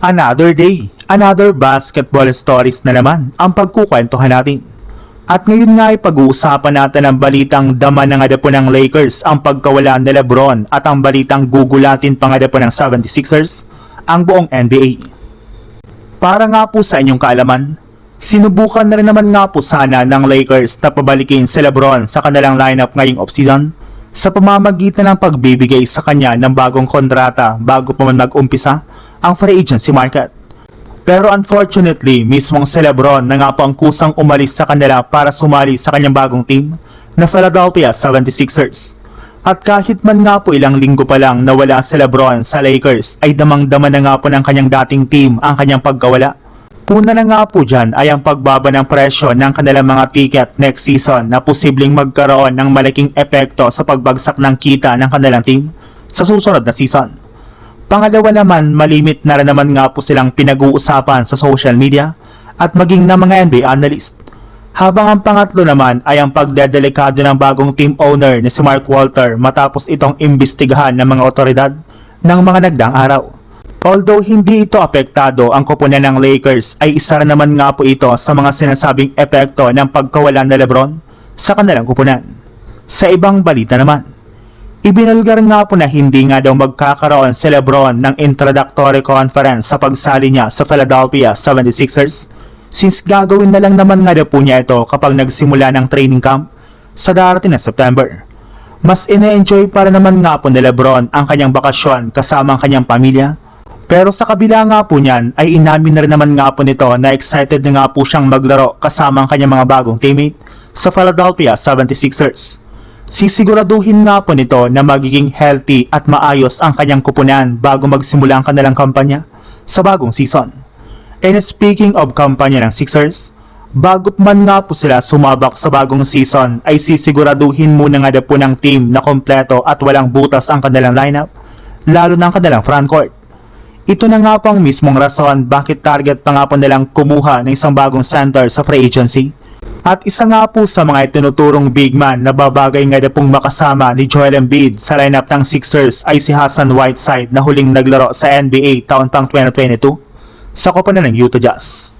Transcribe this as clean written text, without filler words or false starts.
Another day, another basketball stories na naman ang pagkukwentuhan natin. At ngayon nga ay pag-uusapan natin ang balitang dama ng adapo ng Lakers ang pagkawala ni Lebron at ang balitang gugulatin pang adapo ng 76ers ang buong NBA. Para nga po sa inyong kaalaman, sinubukan na rin naman nga po sana ng Lakers na pabalikin si Lebron sa kanilang lineup ngayong offseason sa pamamagitan ng pagbibigay sa kanya ng bagong kontrata bago pa man mag-umpisa ang free agency market. Pero unfortunately, mismong si Lebron na nga po ang kusang umalis sa kanila para sumali sa kanyang bagong team na Philadelphia 76ers. At kahit man nga po ilang linggo pa lang nawala si Lebron sa Lakers ay damang-dama na nga po ng kanyang dating team ang kanyang pagkawala. Una na nga po dyan ay ang pagbaba ng presyo ng kanilang mga ticket next season na posibleng magkaroon ng malaking epekto sa pagbagsak ng kita ng kanilang team sa susunod na season. Pangalawa naman, malimit na rin naman nga po silang pinag-uusapan sa social media at maging na mga NBA analyst. Habang ang pangatlo naman ay ang pagdedelikado ng bagong team owner ni si Mark Walter matapos itong imbestigahan ng mga otoridad ng mga nagdaang araw. Although hindi ito apektado ang koponan ng Lakers ay isa rin naman nga po ito sa mga sinasabing epekto ng pagkawala ni Lebron sa kanilang koponan. Sa ibang balita naman, ibinalgar nga po na hindi nga daw magkakaroon si Lebron ng introductory conference sa pagsali niya sa Philadelphia 76ers since gagawin na lang naman nga daw po niya ito kapag nagsimula ng training camp sa darating na September. Mas ine-enjoy para naman nga po ni Lebron ang kanyang bakasyon kasama ang kanyang pamilya. Pero sa kabila nga po niyan ay inamin na rin naman nga po nito na excited na nga po siyang maglaro kasama ang kanyang mga bagong teammate sa Philadelphia 76ers. Sisiguraduhin nga po nito na magiging healthy at maayos ang kanyang kupunan bago magsimula ang kanilang kampanya sa bagong season. And speaking of kampanya ng Sixers, bago man nga po sila sumabak sa bagong season ay sisiguraduhin muna nga po ng team na kompleto at walang butas ang kanilang lineup, lalo na ang kanilang frontcourt. Ito na nga po ang mismong rason bakit target pa nga po nilang kumuha ng isang bagong center sa free agency. At isa nga po sa mga itinuturong big man na babagay nga na pong makasama ni Joel Embiid sa lineup ng Sixers ay si Hassan Whiteside na huling naglaro sa NBA taon pang 2022 sa koponan ng Utah Jazz.